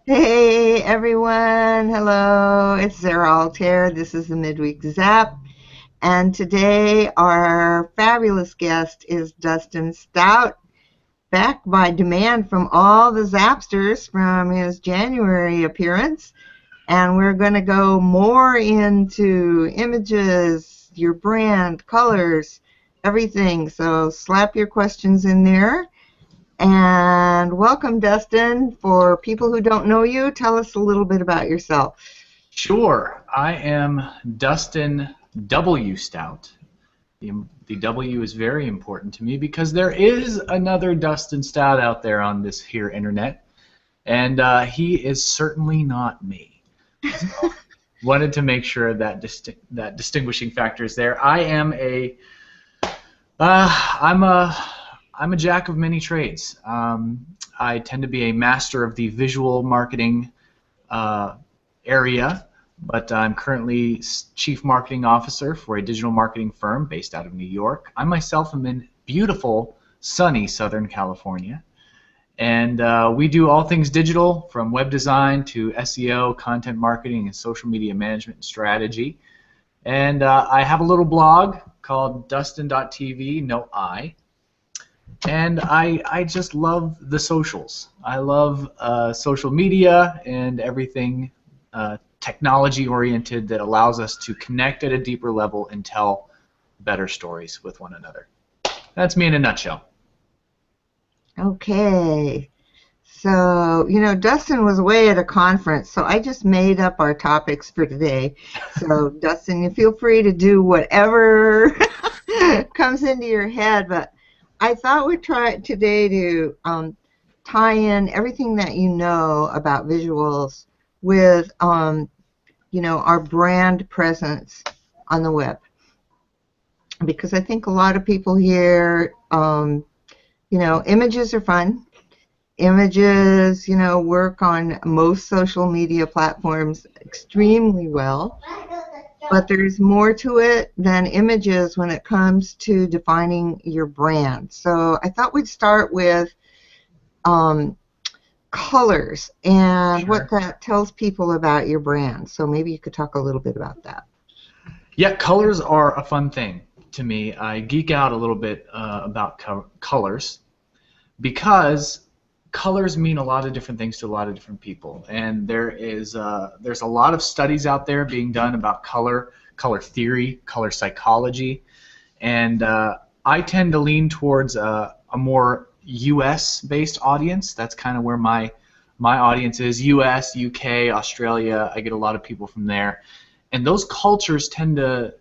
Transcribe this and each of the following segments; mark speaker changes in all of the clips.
Speaker 1: Hey everyone, hello, it's Sarah Altair. This is the Midweek Zap, and today our fabulous guest is Dustin Stout, back by demand from all the Zapsters from his January appearance. And we're going to go more into images, your brand, colors, everything. So slap your questions in there. And welcome, Dustin. For people who don't know you, tell us a little bit about yourself.
Speaker 2: Sure. I am Dustin W. Stout. The W is very important to me because there is another Dustin Stout out there on this here internet, and he is certainly not me. So, wanted to make sure that that distinguishing factor is there. I'm a jack of many trades. I tend to be a master of the visual marketing area, but I'm currently Chief Marketing Officer for a digital marketing firm based out of New York. I myself am in beautiful, sunny Southern California, and we do all things digital, from web design to SEO, content marketing, and social media management and strategy. And I have a little blog called Dustin.tv, no I. And I just love the socials. I love social media and everything technology-oriented that allows us to connect at a deeper level and tell better stories with one another. That's me in a nutshell.
Speaker 1: Okay. So, Dustin was away at a conference, so I just made up our topics for today. So, Dustin, you feel free to do whatever comes into your head, but I thought we'd try today to tie in everything that you know about visuals with, our brand presence on the web. Because I think a lot of people here, images are fun. Images, work on most social media platforms extremely well. But there's more to it than images when it comes to defining your brand. So I thought we'd start with colors and
Speaker 2: Sure.
Speaker 1: what that tells people about your brand. So maybe you could talk a little bit about that.
Speaker 2: Yeah, colors are a fun thing to me. I geek out a little bit about colors because colors mean a lot of different things to a lot of different people, and there's a lot of studies out there being done about color theory, color psychology, and I tend to lean towards a more U.S. based audience. That's kind of where my audience is: U.S., U.K., Australia. I get a lot of people from there, and those cultures tend to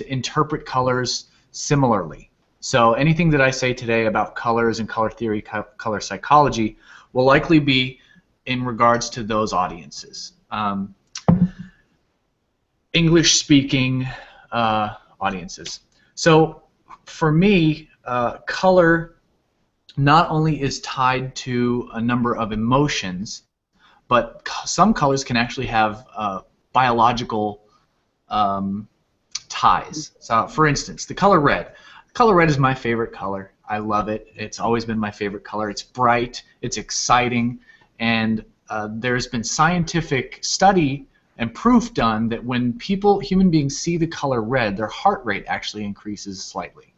Speaker 2: interpret colors similarly. So anything that I say today about colors and color theory, color psychology, will likely be in regards to those audiences. English-speaking audiences. So for me, color not only is tied to a number of emotions, but some colors can actually have biological ties. So for instance, the color red. Color red is my favorite color. I love it. It's always been my favorite color. It's bright, it's exciting, and there's been scientific study and proof done that when human beings see the color red, their heart rate actually increases slightly.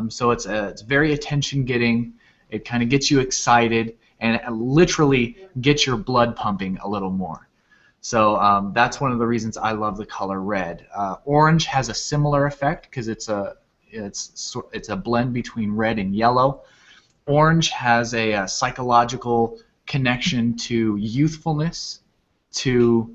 Speaker 2: So it's very attention-getting. It kind of gets you excited, and it literally gets your blood pumping a little more. So that's one of the reasons I love the color red. Orange has a similar effect because it's a blend between red and yellow. Orange has a psychological connection to youthfulness, to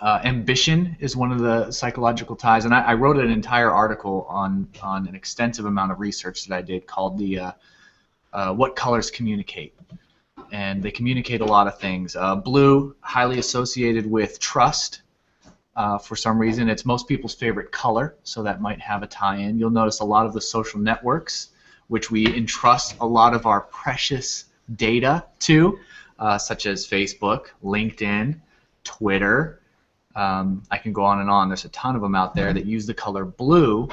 Speaker 2: ambition is one of the psychological ties, and I wrote an entire article on an extensive amount of research that I did called the What Colors Communicate. And they communicate a lot of things. Blue, highly associated with trust. For some reason, it's most people's favorite color, so that might have a tie-in. You'll notice a lot of the social networks, which we entrust a lot of our precious data to, such as Facebook, LinkedIn, Twitter. I can go on and on. There's a ton of them out there that use the color blue,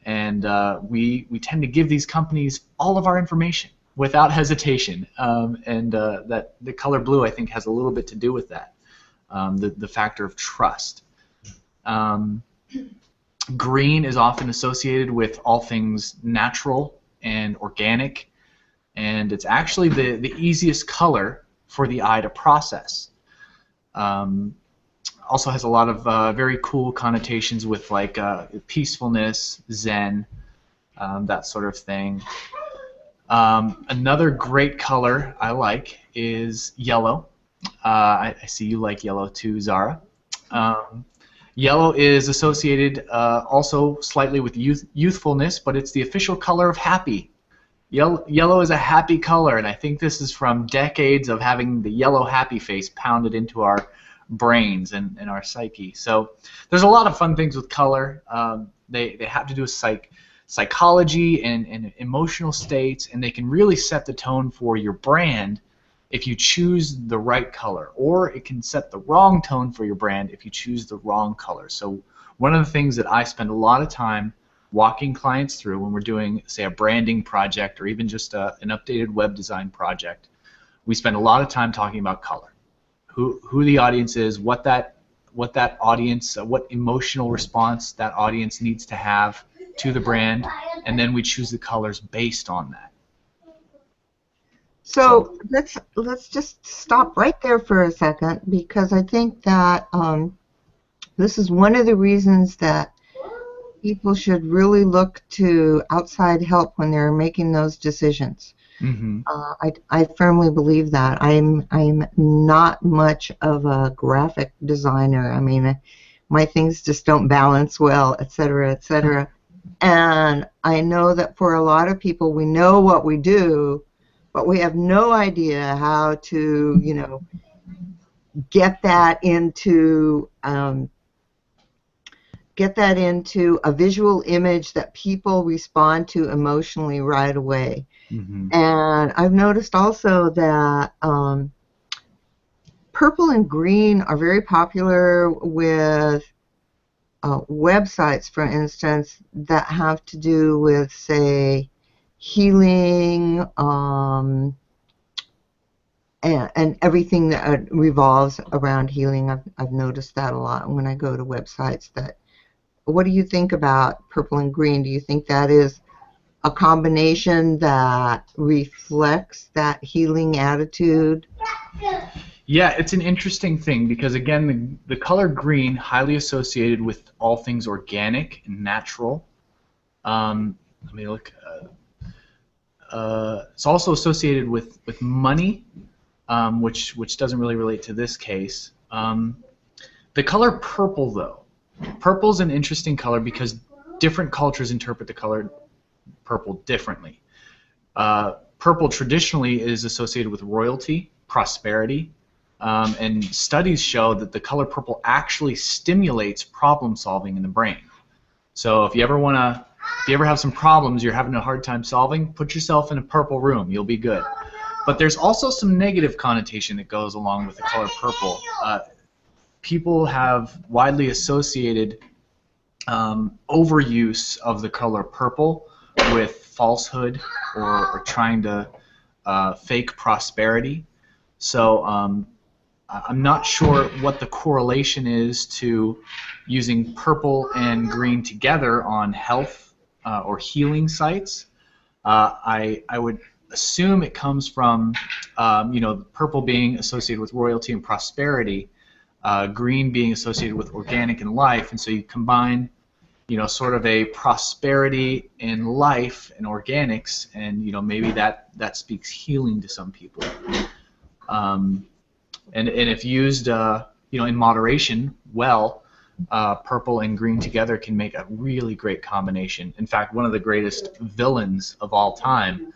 Speaker 2: and we tend to give these companies all of our information. without hesitation. And that the color blue, I think, has a little bit to do with that, the factor of trust. Green is often associated with all things natural and organic, and it's actually the easiest color for the eye to process. Also has a lot of very cool connotations with like peacefulness, Zen, that sort of thing. Another great color I like is yellow. I see you like yellow too, Zara. Yellow is associated also slightly with youthfulness, but it's the official color of happy. Yellow is a happy color, and I think this is from decades of having the yellow happy face pounded into our brains and our psyche. So there's a lot of fun things with color. They have to do with psychology and emotional states, and they can really set the tone for your brand if you choose the right color, or it can set the wrong tone for your brand if you choose the wrong color. So one of the things that I spend a lot of time walking clients through when we're doing, say, a branding project or even just an updated web design project, we spend a lot of time talking about color, who the audience is, what that audience, what emotional response that audience needs to have to the brand, and then we choose the colors based on that.
Speaker 1: So let's just stop right there for a second, because I think that this is one of the reasons that people should really look to outside help when they're making those decisions.
Speaker 2: Mm-hmm.
Speaker 1: I firmly believe that. I'm not much of a graphic designer. I mean, my things just don't balance well, et cetera, et cetera. And I know that for a lot of people, we know what we do, but we have no idea how to, you know, get that into a visual image that people respond to emotionally right away.
Speaker 2: Mm-hmm.
Speaker 1: And I've noticed also that purple and green are very popular with websites, for instance, that have to do with, say, healing, and everything that revolves around healing. I've noticed that a lot when I go to websites. What do you think about purple and green? Do you think that is a combination that reflects that healing attitude?
Speaker 2: Yeah, it's an interesting thing because, again, the color green, highly associated with all things organic and natural. Let me look. It's also associated with money, which doesn't really relate to this case. The color purple, though. Purple's an interesting color because different cultures interpret the color purple differently. Purple traditionally is associated with royalty, prosperity, and studies show that the color purple actually stimulates problem solving in the brain. So if you ever have some problems you're having a hard time solving, put yourself in a purple room. You'll be good. But there's also some negative connotation that goes along with the color purple. People have widely associated overuse of the color purple with falsehood or trying to fake prosperity. So I'm not sure what the correlation is to using purple and green together on health or healing sites. I would assume it comes from purple being associated with royalty and prosperity, green being associated with organic and life, and so you combine sort of a prosperity in life and organics, and maybe that speaks healing to some people. And if used in moderation, well, purple and green together can make a really great combination. In fact, one of the greatest villains of all time,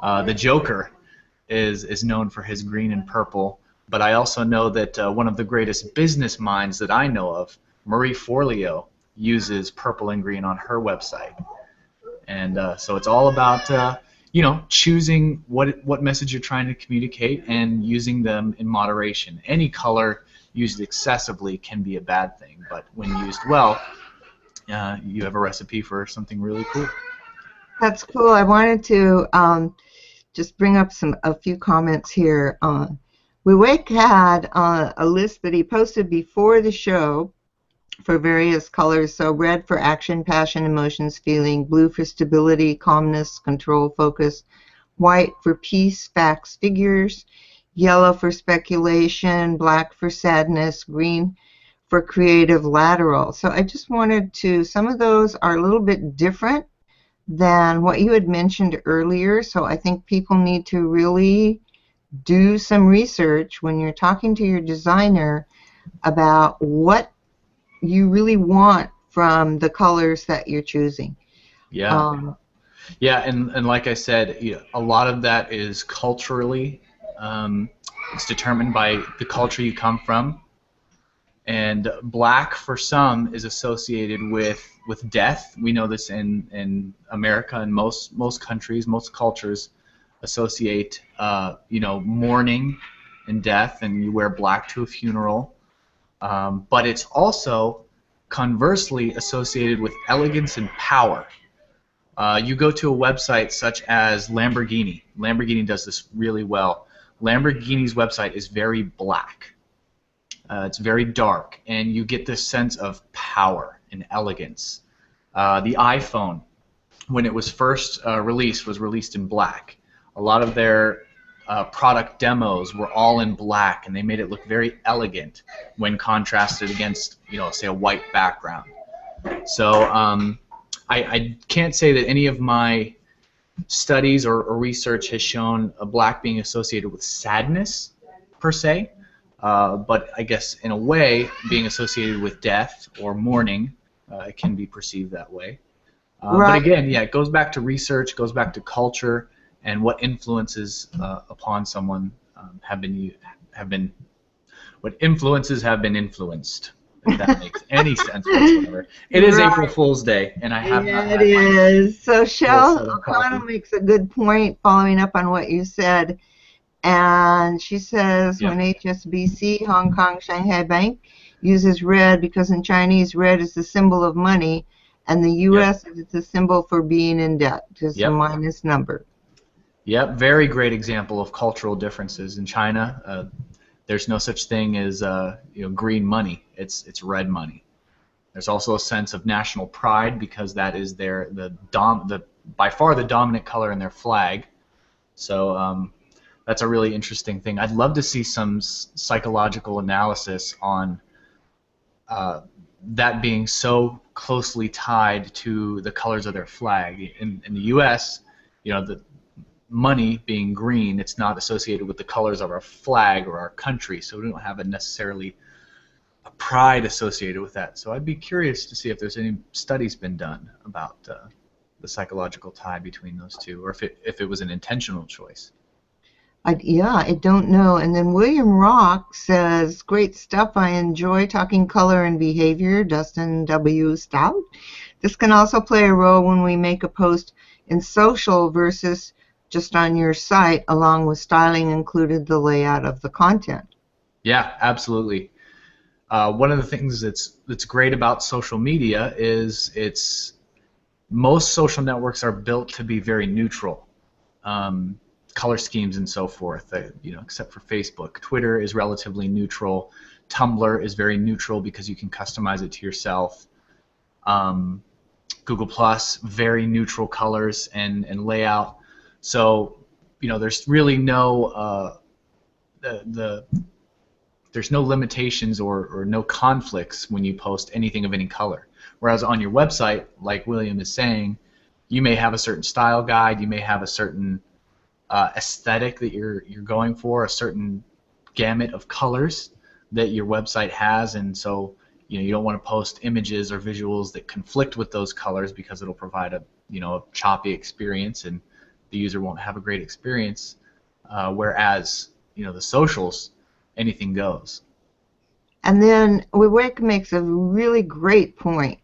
Speaker 2: the Joker, is known for his green and purple. But I also know that one of the greatest business minds that I know of, Marie Forleo, uses purple and green on her website. And so it's all about choosing what message you're trying to communicate and using them in moderation. Any color used excessively can be a bad thing, but when used well, you have a recipe for something really cool.
Speaker 1: That's cool. I wanted to just bring up a few comments here. Midweek had a list that he posted before the show for various colors. So red for action, passion, emotions, feeling, blue for stability, calmness, control, focus, white for peace, facts, figures, yellow for speculation, black for sadness, green for creative, lateral. So I just wanted to, some of those are a little bit different than what you had mentioned earlier. So I think people need to really do some research when you're talking to your designer about what you really want from the colors that you're choosing.
Speaker 2: Yeah. Yeah, and like I said, a lot of that is culturally. It's determined by the culture you come from. And black for some is associated with death. We know this in America and most countries, most cultures associate mourning and death, and you wear black to a funeral. But it's also conversely associated with elegance and power. You go to a website such as Lamborghini. Lamborghini does this really well. Lamborghini's website is very black. It's very dark, and you get this sense of power and elegance. The iPhone, when it was first released, was released in black. A lot of their product demos were all in black, and they made it look very elegant when contrasted against, say a white background. So I can't say that any of my studies or research has shown a black being associated with sadness, per se. But I guess in a way, being associated with death or mourning, it can be perceived that way. But again, yeah, it goes back to research, goes back to culture, and what influences upon someone what influences have been influenced. If that makes any sense whatsoever. It is April Fool's Day, and I have not had
Speaker 1: it is. So Shell O'Connell makes a good point following up on what you said. And she says when HSBC, Hong Kong, Shanghai Bank, uses red because in Chinese red is the symbol of money, and the U.S. is a symbol for being in debt, just a minus number.
Speaker 2: Yep, very great example of cultural differences. In China, there's no such thing as green money. It's red money. There's also a sense of national pride because that is by far the dominant color in their flag. So that's a really interesting thing. I'd love to see some psychological analysis on that being so closely tied to the colors of their flag. In the U.S., the money being green, it's not associated with the colors of our flag or our country, so we don't have necessarily a pride associated with that. So I'd be curious to see if there's any studies been done about the psychological tie between those two, or if it was an intentional choice.
Speaker 1: I don't know. And then William Rock says, great stuff. I enjoy talking color and behavior. Dustin W. Stout. This can also play a role when we make a post in social versus just on your site, along with styling included the layout of the content.
Speaker 2: Yeah, absolutely. One of the things that's great about social media is most social networks are built to be very neutral. Color schemes and so forth, except for Facebook. Twitter is relatively neutral. Tumblr is very neutral because you can customize it to yourself. Google Plus, very neutral colors and layout. So, there's really no there's no limitations or no conflicts when you post anything of any color. Whereas on your website, like William is saying, you may have a certain style guide, you may have a certain aesthetic that you're going for, a certain gamut of colors that your website has, and so you don't want to post images or visuals that conflict with those colors because it'll provide a choppy experience and the user won't have a great experience. Whereas the socials, anything goes.
Speaker 1: And then Wick makes a really great point.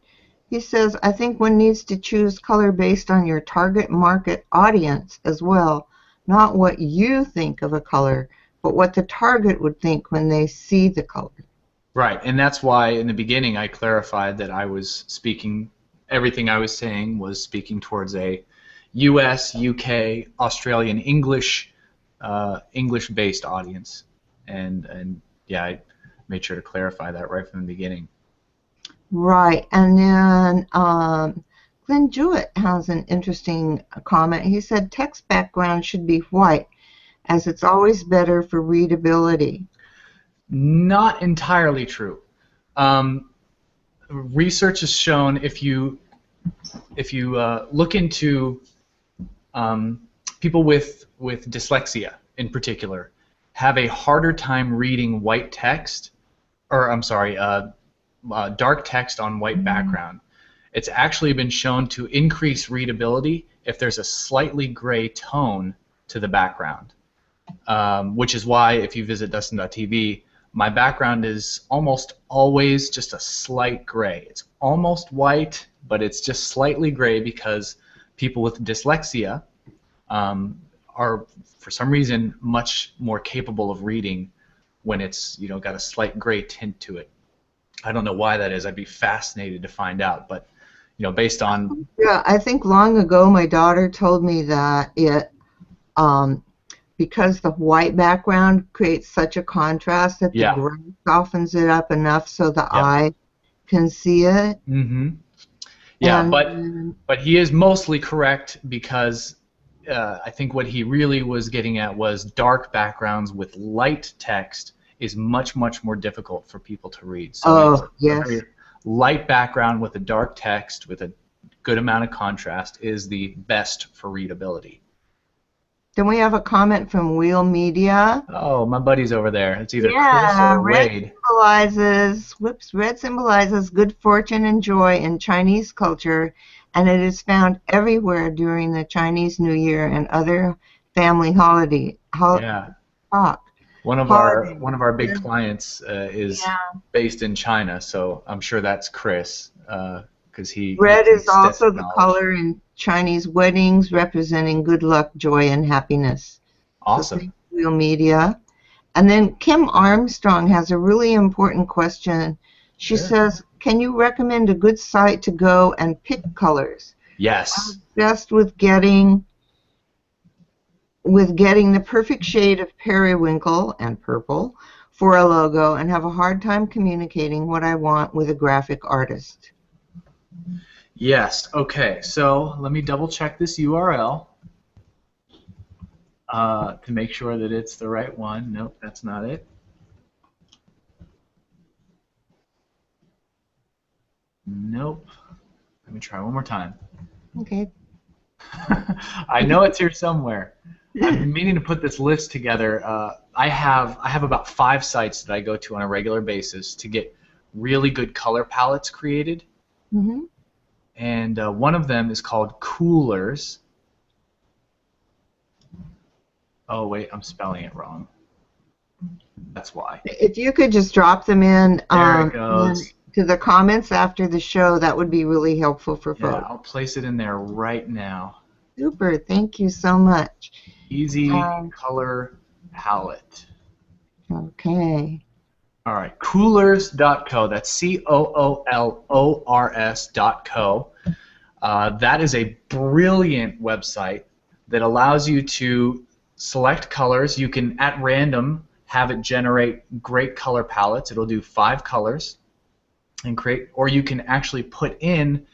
Speaker 1: He says, I think one needs to choose color based on your target market audience as well. Not what you think of a color, but what the target would think when they see the color.
Speaker 2: Right, and that's why in the beginning I clarified that everything I was saying was speaking towards a U.S., UK, Australian English, English-based audience, and yeah, I made sure to clarify that right from the beginning.
Speaker 1: Right. And then Glenn Jewett has an interesting comment. He said text background should be white, as it's always better for readability.
Speaker 2: Not entirely true. Research has shown if you look into people with dyslexia in particular have a harder time reading white text, or I'm sorry, dark text on white background. It's actually been shown to increase readability if there's a slightly gray tone to the background, which is why if you visit Dustin.tv, my background is almost always just a slight gray. It's almost white, but it's just slightly gray because people with dyslexia are, for some reason, much more capable of reading when it's got a slight gray tint to it. I don't know why that is. I'd be fascinated to find out, but based on
Speaker 1: I think long ago my daughter told me that it because the white background creates such a contrast that the gray softens it up enough so the eye can see it.
Speaker 2: Yeah, but he is mostly correct because I think what he really was getting at was dark backgrounds with light text is much more difficult for people to read. So a very light background with a dark text with a good amount of contrast is the best for readability.
Speaker 1: Then we have a comment from Wheel Media.
Speaker 2: Oh, my buddy's over there. It's either Chris or Wade.
Speaker 1: Red symbolizes good fortune and joy in Chinese culture, and it is found everywhere during the Chinese New Year and other family holiday.
Speaker 2: One of our big clients is based in China, so I'm sure that's Chris, because
Speaker 1: red is also the color in Chinese weddings, representing good luck, joy, and happiness.
Speaker 2: Awesome.
Speaker 1: So Wheel Media. And then Kim Armstrong has a really important question. She says, can you recommend a good site to go and pick colors?
Speaker 2: Yes.
Speaker 1: I'm obsessed with getting the perfect shade of periwinkle and purple for a logo and have a hard time communicating what I want with a graphic artist.
Speaker 2: Yes. Okay. So let me double check this URL to make sure that it's the right one. Nope, that's not it. Nope. Let me try one more time.
Speaker 1: Okay.
Speaker 2: I know it's here somewhere. I've been meaning to put this list together. I have about 5 sites that I go to on a regular basis to get really good color palettes created. And one of them is called Coolers. Oh wait, I'm spelling it wrong. That's why.
Speaker 1: If you could just drop them in
Speaker 2: there it goes.
Speaker 1: To the comments after the show, that would be really helpful for folks.
Speaker 2: Yeah, I'll place it in there right now.
Speaker 1: Super, thank you so much.
Speaker 2: Easy color palette.
Speaker 1: Okay.
Speaker 2: All right, coolors.co. That's COOLORS.co. That is a brilliant website that allows you to select colors. You can, at random, have it generate great color palettes. It'll do 5 colors and create, or you can actually put in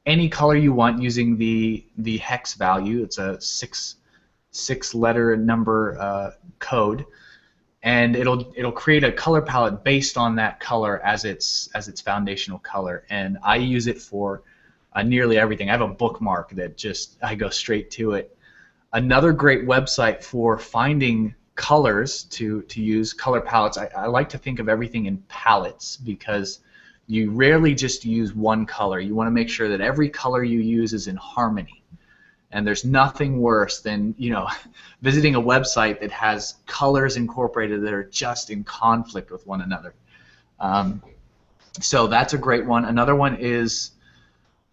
Speaker 2: any color you want using the hex value. It's a 6-letter number code. And it'll create a color palette based on that color as its foundational color, and I use it for nearly everything. I have a bookmark that I go straight to it. Another great website for finding colors to use, color palettes. I like to think of everything in palettes because you rarely just use one color. You want to make sure that every color you use is in harmony. And there's nothing worse than visiting a website that has colors incorporated that are just in conflict with one another. So that's a great one. Another one is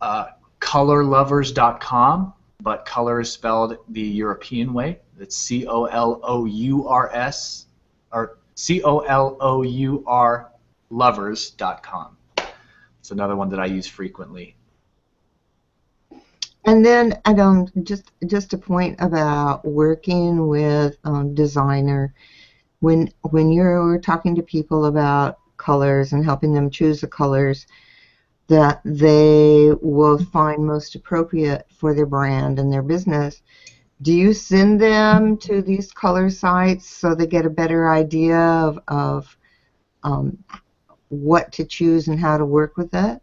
Speaker 2: colorlovers.com, but color is spelled the European way. It's COLOURS or COLOUR lovers.com. It's another one that I use frequently.
Speaker 1: And then just a point about working with designer. When you're talking to people about colors and helping them choose the colors that they will find most appropriate for their brand and their business, do you send them to these color sites so they get a better idea of um, what to choose and how to work with it?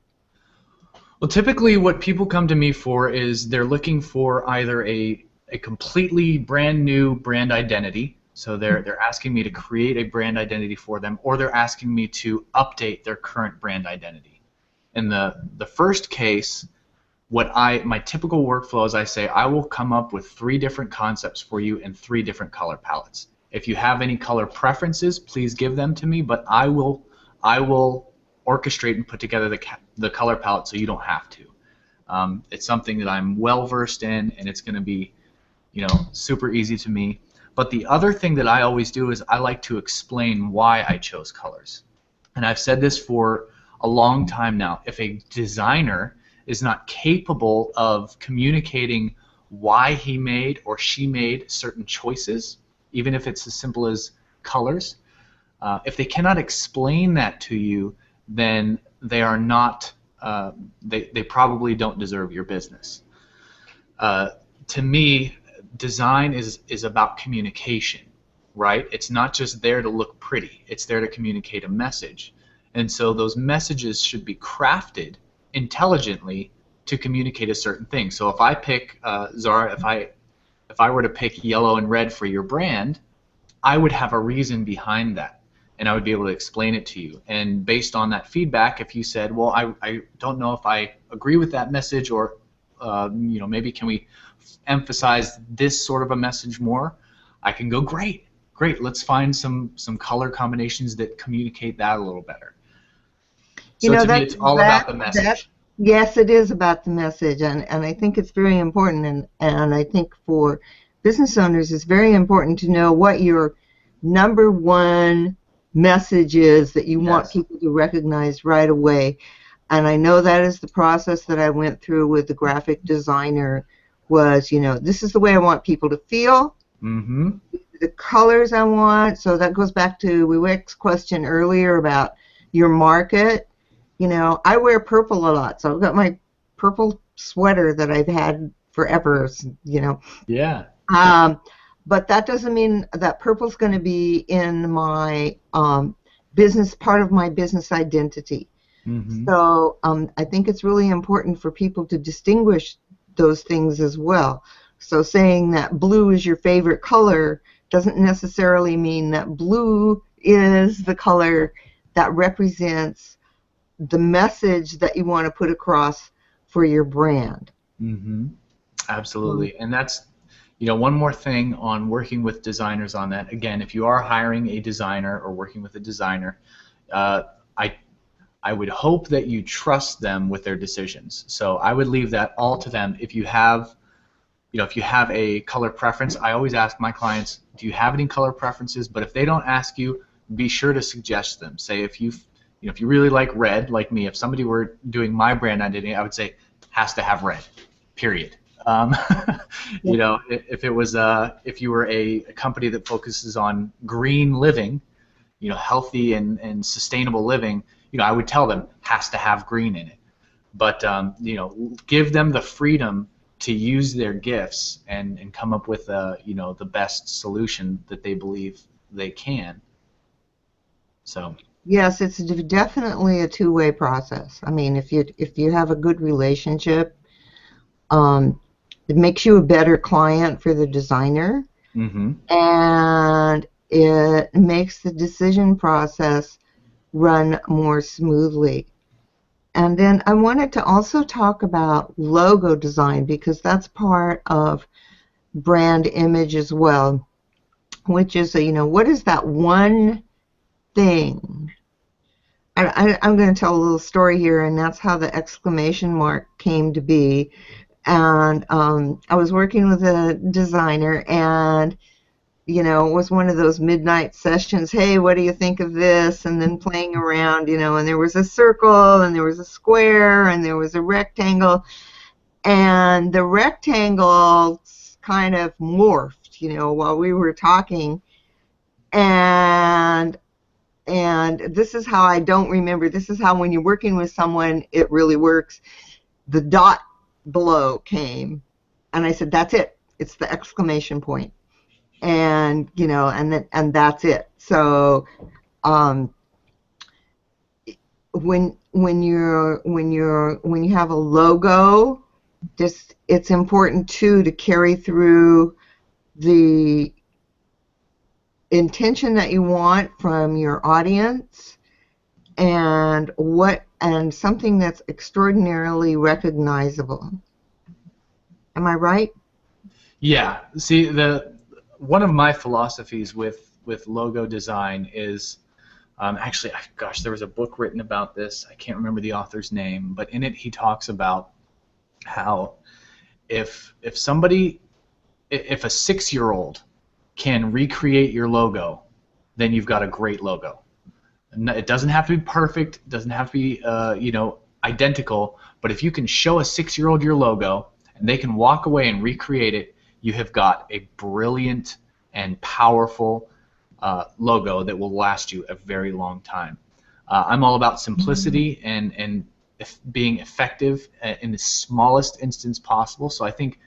Speaker 2: Well, typically what people come to me for is they're looking for either a completely brand new brand identity. So they're asking me to create a brand identity for them, or they're asking me to update their current brand identity. In the first case, my typical workflow is I say I will come up with 3 different concepts for you in 3 different color palettes. If you have any color preferences, please give them to me, but I will orchestrate and put together the color palette so you don't have to. It's something that I'm well versed in, and it's going to be, super easy to me. But the other thing that I always do is I like to explain why I chose colors. And I've said this for a long time now. If a designer is not capable of communicating why he made or she made certain choices, even if it's as simple as colors, if they cannot explain that to you, then they are not, they probably don't deserve your business. To me, design is about communication, right? It's not just there to look pretty. It's there to communicate a message. And so those messages should be crafted intelligently to communicate a certain thing. So if I pick, Zara, if I were to pick yellow and red for your brand, I would have a reason behind that, and I would be able to explain it to you. And based on that feedback, if you said, well, I don't know if I agree with that message, or maybe can we emphasize this sort of a message more, I can go, great, let's find some color combinations that communicate that a little better. So to me, it's all about the message.
Speaker 1: Yes, it is about the message, and I think it's very important, and I think for business owners it's very important to know what your number one message is that you want people to recognize right away. And I know that is the process that I went through with the graphic designer was, this is the way I want people to feel.
Speaker 2: Mm-hmm.
Speaker 1: The colors I want. So that goes back to Wiwick's question earlier about your market. I wear purple a lot, so I've got my purple sweater that I've had forever,
Speaker 2: Yeah.
Speaker 1: But that doesn't mean that purple's going to be in my business, part of my business identity.
Speaker 2: Mm-hmm.
Speaker 1: So I think it's really important for people to distinguish those things as well. So saying that blue is your favorite color doesn't necessarily mean that blue is the color that represents the message that you want to put across for your brand.
Speaker 2: Mm-hmm. Absolutely. And that's, one more thing on working with designers on that. Again, if you are hiring a designer or working with a designer, I would hope that you trust them with their decisions. So I would leave that all to them. If you have a color preference, I always ask my clients, do you have any color preferences? But if they don't ask you, be sure to suggest them. Say if you really like red, like me, if somebody were doing my brand identity, I would say has to have red, period. If it was if you were a company that focuses on green living, healthy and sustainable living, I would tell them has to have green in it. But give them the freedom to use their gifts and come up with the best solution that they believe they can. So.
Speaker 1: Yes, it's definitely a two-way process. I mean, if you have a good relationship, it makes you a better client for the designer,
Speaker 2: Mm-hmm.
Speaker 1: and it makes the decision process run more smoothly. And then I wanted to also talk about logo design, because that's part of brand image as well, which is, what is that one thing? I'm going to tell a little story here, and that's how the exclamation mark came to be. And I was working with a designer, and it was one of those midnight sessions. Hey, what do you think of this? And then playing around, and there was a circle, and there was a square, and there was a rectangle. And the rectangles kind of morphed, while we were talking. And this is how I don't remember. This is how when you're working with someone, it really works. The dot below came, and I said, "That's it. It's the exclamation point." And and that's it. So when you have a logo, it's important too to carry through the intention that you want from your audience, and something that's extraordinarily recognizable. Am I right?
Speaker 2: Yeah. See, one of my philosophies with logo design is actually, gosh, there was a book written about this. I can't remember the author's name, but in it he talks about how if a 6-year-old can recreate your logo, then you've got a great logo. It doesn't have to be perfect. It doesn't have to be identical. But if you can show a 6-year-old your logo and they can walk away and recreate it, you have got a brilliant and powerful logo that will last you a very long time. I'm all about simplicity and being effective in the smallest instance possible. So I think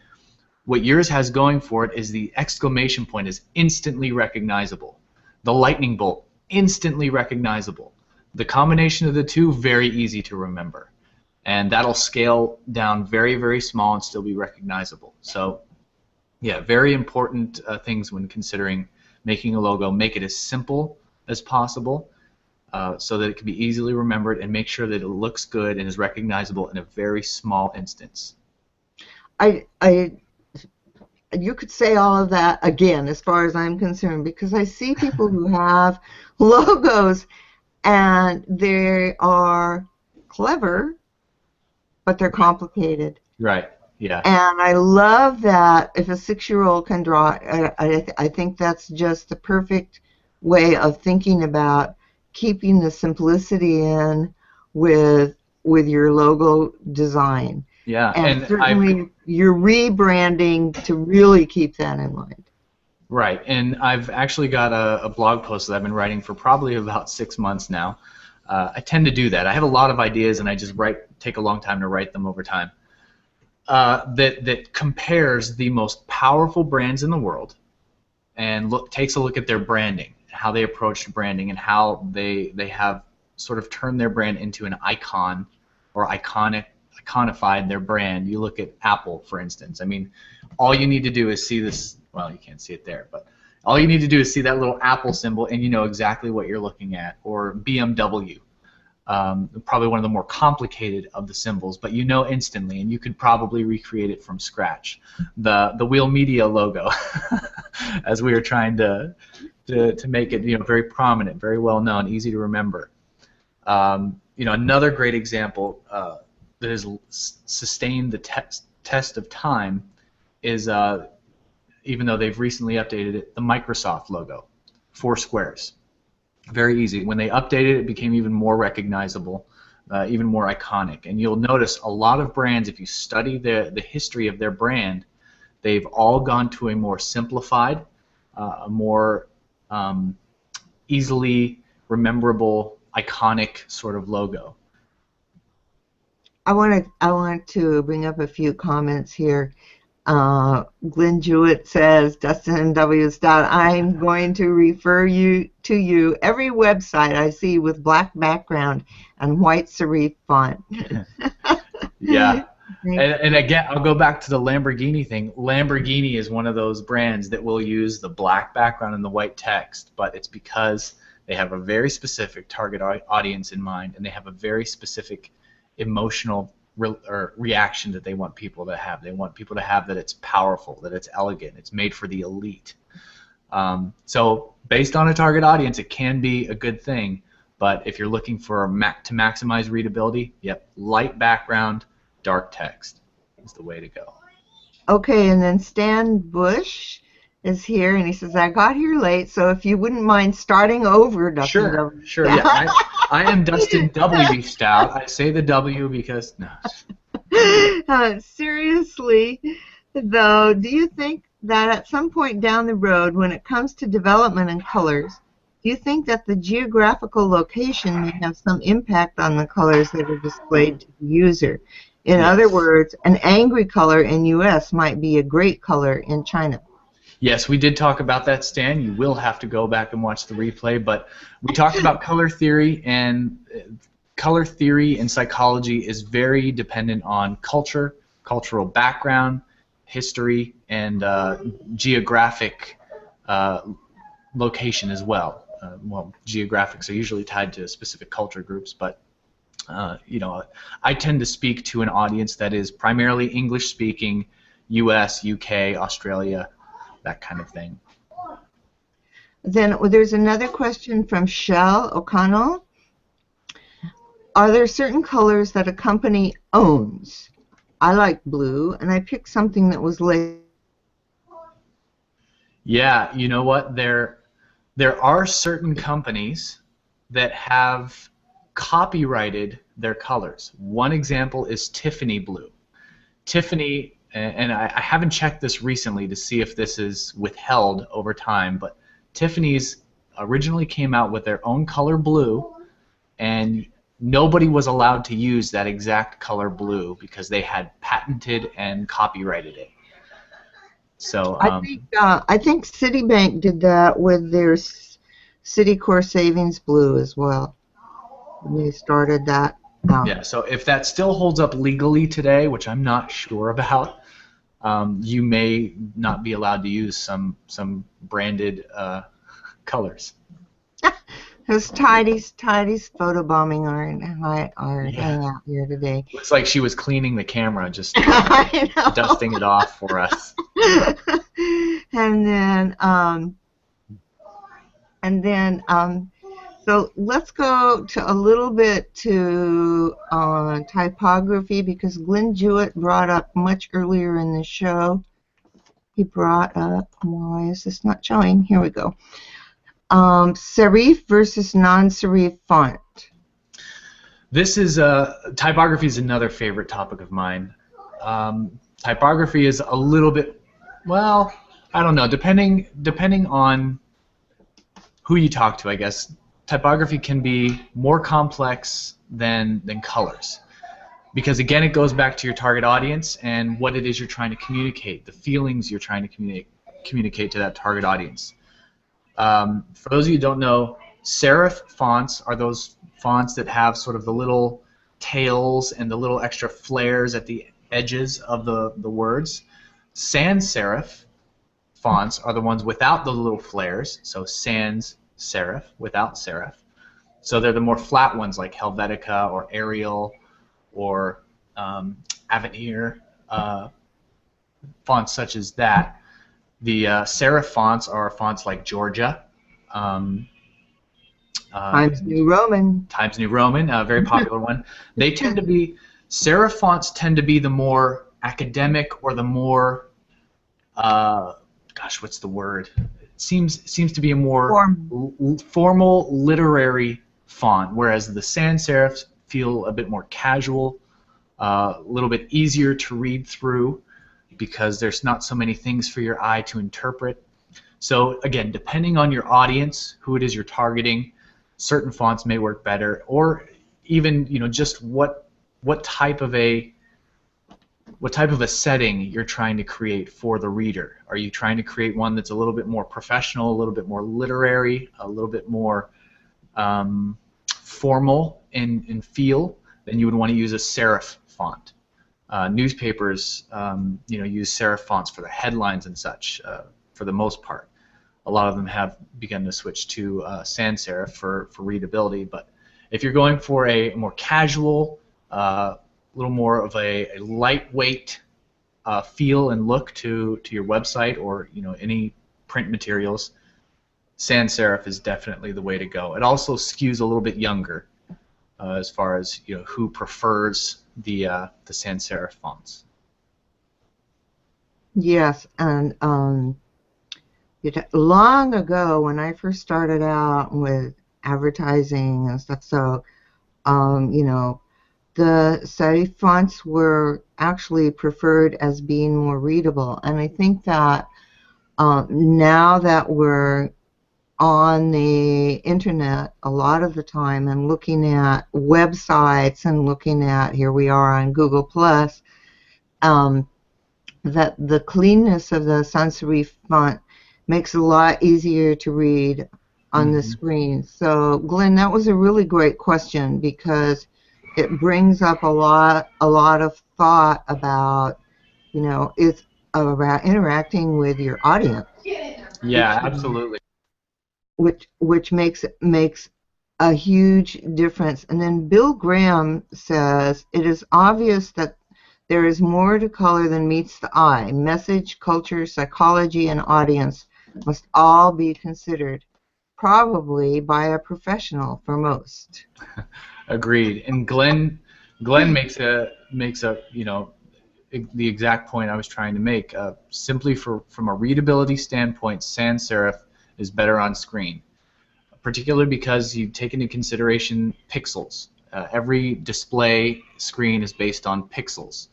Speaker 2: what yours has going for it is the exclamation point is instantly recognizable. The lightning bolt, instantly recognizable. The combination of the two, very easy to remember. And that'll scale down very, very small and still be recognizable. So yeah, very important things when considering making a logo. Make it as simple as possible so that it can be easily remembered, and make sure that it looks good and is recognizable in a very small instance.
Speaker 1: You could say all of that again, as far as I'm concerned, because I see people who have logos and they are clever, but they're complicated.
Speaker 2: Right. Yeah.
Speaker 1: And I love that if a 6-year-old can draw, I think that's just the perfect way of thinking about keeping the simplicity in with your logo design.
Speaker 2: Yeah,
Speaker 1: and certainly you're rebranding to really keep that in mind.
Speaker 2: Right, and I've actually got a blog post that I've been writing for probably about 6 months now. I tend to do that. I have a lot of ideas, and I just take a long time to write them over time. That compares the most powerful brands in the world, and takes a look at their branding, how they approach branding, and how they have sort of turned their brand into an icon or iconified their brand. You look at Apple, for instance. I mean, all you need to do is see this. Well, you can't see it there, but all you need to do is see that little Apple symbol, and you know exactly what you're looking at. Or BMW, probably one of the more complicated of the symbols, but you know instantly, and you could probably recreate it from scratch. The Wheel Media logo, as we were trying to make it, very prominent, very well known, easy to remember. Another great example that has sustained the test of time is, even though they've recently updated it, the Microsoft logo, 4 squares. Very easy. When they updated it, it became even more recognizable, even more iconic. And you'll notice a lot of brands, if you study the history of their brand, they've all gone to a more simplified, a more easily rememberable, iconic sort of logo.
Speaker 1: I want to bring up a few comments here. Glenn Jewett says, Dustin W. Stout, I'm going to refer you to every website I see with black background and white serif font.
Speaker 2: Yeah. And again, I'll go back to the Lamborghini thing. Lamborghini is one of those brands that will use the black background and the white text, but it's because they have a very specific target audience in mind, and they have a very specific emotional reaction that they want people to have. They want people to have that it's powerful, that it's elegant, it's made for the elite. So based on a target audience, it can be a good thing, but if you're looking for to maximize readability, yep, light background, dark text is the way to go. Okay,
Speaker 1: and then Stan Bush is here, and he says, I got here late, so if you wouldn't mind starting over, Dustin W.
Speaker 2: Sure, yeah. I am Dustin W. Stout. I say the W because, no.
Speaker 1: Seriously, though, do you think that at some point down the road, when it comes to development and colors, do you think that the geographical location may have some impact on the colors that are displayed to the user? In other
Speaker 2: Yes.
Speaker 1: words, an angry color in US might be a great color in China.
Speaker 2: Yes, we did talk about that, Stan. You will have to go back and watch the replay, but we talked about color theory and psychology is very dependent on culture, cultural background, history, and geographic uh, location as well. Well, geographics are usually tied to specific culture groups, but I tend to speak to an audience that is primarily English speaking, U.S., U.K., Australia, that kind of thing.
Speaker 1: Then there's another question from Shell O'Connell. Are there certain colors that a company owns? I like blue, and I picked something that was labeled.
Speaker 2: Yeah, you know what? There are certain companies that have copyrighted their colors. One example is Tiffany blue. Tiffany, and I haven't checked this recently to see if this is withheld over time, but Tiffany's originally came out with their own color blue, and nobody was allowed to use that exact color blue because they had patented and copyrighted it. So,
Speaker 1: I think Citibank did that with their Citicorp Savings Blue as well. They started that out.
Speaker 2: yeah, so if that still holds up legally today, which I'm not sure about, you may not be allowed to use some branded colors.
Speaker 1: Those tidies photobombing are hanging out here today.
Speaker 2: Looks like she was cleaning the camera, just
Speaker 1: I know.
Speaker 2: dusting it off for us.
Speaker 1: And then so let's go to a little bit to typography, because Glenn Jewett brought up much earlier in the show. He brought up, why is this not showing? Here we go. Serif versus non-serif font.
Speaker 2: This is typography is another favorite topic of mine. Typography is a little bit, well, I don't know, depending on who you talk to, I guess. Typography can be more complex than colors, because again, it goes back to your target audience and what it is you're trying to communicate, the feelings you're trying to communicate to that target audience. For those of you who don't know, serif fonts are those fonts that have sort of the little tails and the little extra flares at the edges of the words. Sans serif fonts are the ones without the little flares, so sans serif, without serif. So they're the more flat ones like Helvetica or Arial or Avenir, fonts such as that. The serif fonts are fonts like Georgia.
Speaker 1: Times New Roman.
Speaker 2: Times New Roman, a very popular one. They tend to be, serif fonts tend to be the more academic or the more, gosh, what's the word? It seems to be a more formal literary font, whereas the sans serifs feel a bit more casual, a little bit easier to read through, because there's not so many things for your eye to interpret. So again, depending on your audience, who it is you're targeting, certain fonts may work better, or even just what type of a setting you're trying to create for the reader. Are you trying to create one that's a little bit more professional, a little bit more literary, a little bit more formal in feel? Then you would want to use a serif font. Newspapers, use serif fonts for the headlines and such. For the most part, a lot of them have begun to switch to sans serif for readability. But if you're going for a more casual, little more of a lightweight feel and look to your website or any print materials, sans serif is definitely the way to go. It also skews a little bit younger as far as who prefers the sans serif fonts.
Speaker 1: Yes, and long ago when I first started out with advertising and stuff, so the serif fonts were actually preferred as being more readable. And I think that now that we're on the internet a lot of the time and looking at websites and looking at, here we are on Google Plus, that the cleanness of the sans serif font makes it a lot easier to read on the
Speaker 2: Hmm.
Speaker 1: screen. So Glenn, that was a really great question because it brings up a lot of thought about, it's about interacting with your audience,
Speaker 2: Yeah, absolutely.
Speaker 1: which makes a huge difference. And then Bill Graham says it is obvious that there is more to color than meets the eye. Message, culture, psychology, and audience must all be considered, probably by a professional for most.
Speaker 2: Agreed. And Glenn makes a the exact point I was trying to make. Simply from a readability standpoint, sans serif is better on screen, particularly because you take into consideration pixels. Every display screen is based on pixels.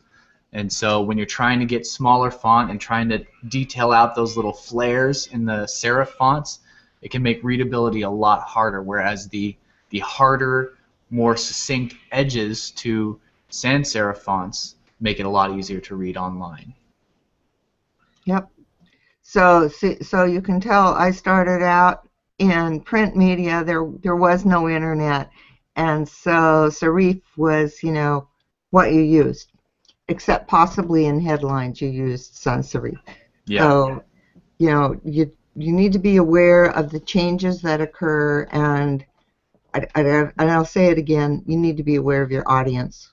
Speaker 2: And so when you're trying to get smaller font and trying to detail out those little flares in the serif fonts, it can make readability a lot harder, whereas the harder, more succinct edges to sans serif fonts make it a lot easier to read online.
Speaker 1: Yep. So you can tell I started out in print media. There was no internet, and so serif was what you used, except possibly in headlines you used sans serif.
Speaker 2: Yeah,
Speaker 1: So you need to be aware of the changes that occur, and I'll say it again. You need to be aware of your audience.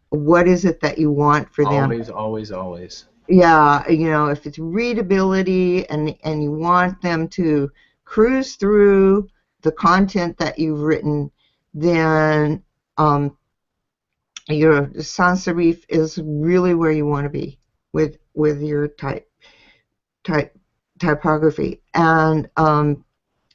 Speaker 1: What is it that you want for them?
Speaker 2: always, always, always.
Speaker 1: Yeah, if it's readability and you want them to cruise through the content that you've written, then your sans serif is really where you want to be with your type typography. And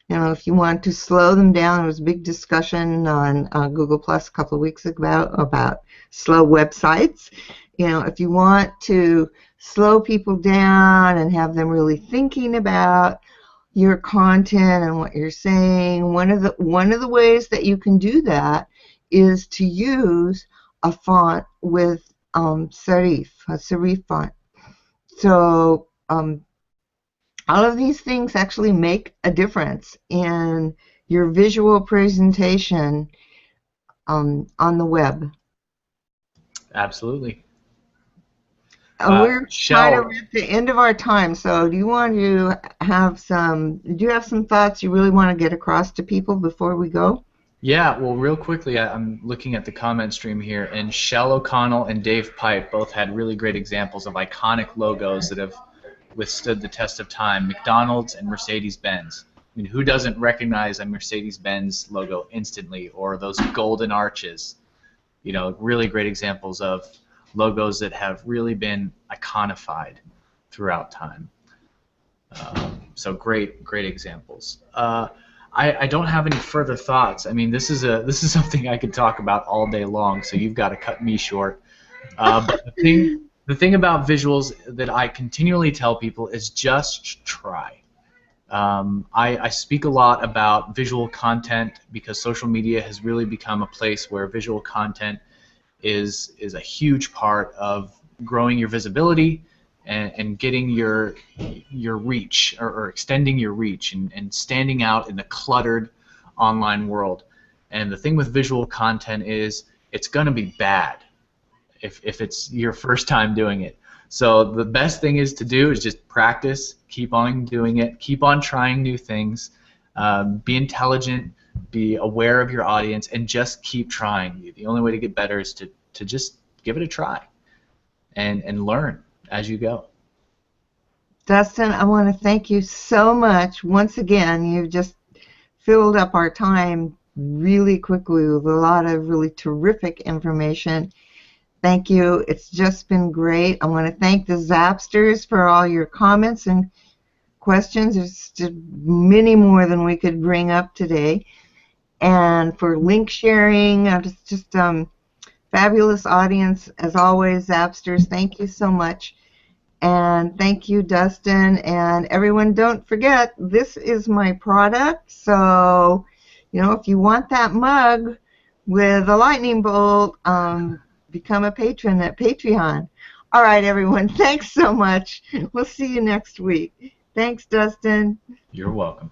Speaker 1: if you want to slow them down, there was a big discussion on Google Plus a couple of weeks ago about slow websites. If you want to slow people down and have them really thinking about your content and what you're saying, one of the ways that you can do that is to use a font with a serif font. So all of these things actually make a difference in your visual presentation on the web.
Speaker 2: Absolutely.
Speaker 1: We're kind of
Speaker 2: Shell,
Speaker 1: at the end of our time, so do you have some thoughts you really want to get across to people before we go?
Speaker 2: yeah, well, real quickly, I'm looking at the comment stream here, and Shell O'Connell and Dave Pipe both had really great examples of iconic logos that have withstood the test of time. McDonald's and Mercedes-Benz. I mean, who doesn't recognize a Mercedes-Benz logo instantly, or those golden arches? Really great examples of logos that have really been iconified throughout time. So great examples. I don't have any further thoughts. I mean, this is something I could talk about all day long. So you've got to cut me short. But the thing about visuals that I continually tell people is just try. I speak a lot about visual content because social media has really become a place where visual content is a huge part of growing your visibility and getting your reach or extending your reach and standing out in the cluttered online world. And the thing with visual content is it's going to be bad if it's your first time doing it. So the best thing is to do is just practice, keep on doing it, keep on trying new things, be intelligent, be aware of your audience, and just keep trying. The only way to get better is to just give it a try and learn as you go.
Speaker 1: Dustin, I want to thank you so much. Once again, you've just filled up our time really quickly with a lot of really terrific information. Thank you. It's just been great. I want to thank the Zapsters for all your comments and questions. There's just many more than we could bring up today. And for link sharing, just Fabulous audience, as always, Zapsters. Thank you so much. And thank you, Dustin. And everyone, don't forget, this is my product. So, if you want that mug with a lightning bolt, become a patron at Patreon. All right, everyone. Thanks so much. We'll see you next week. Thanks, Dustin.
Speaker 2: You're welcome.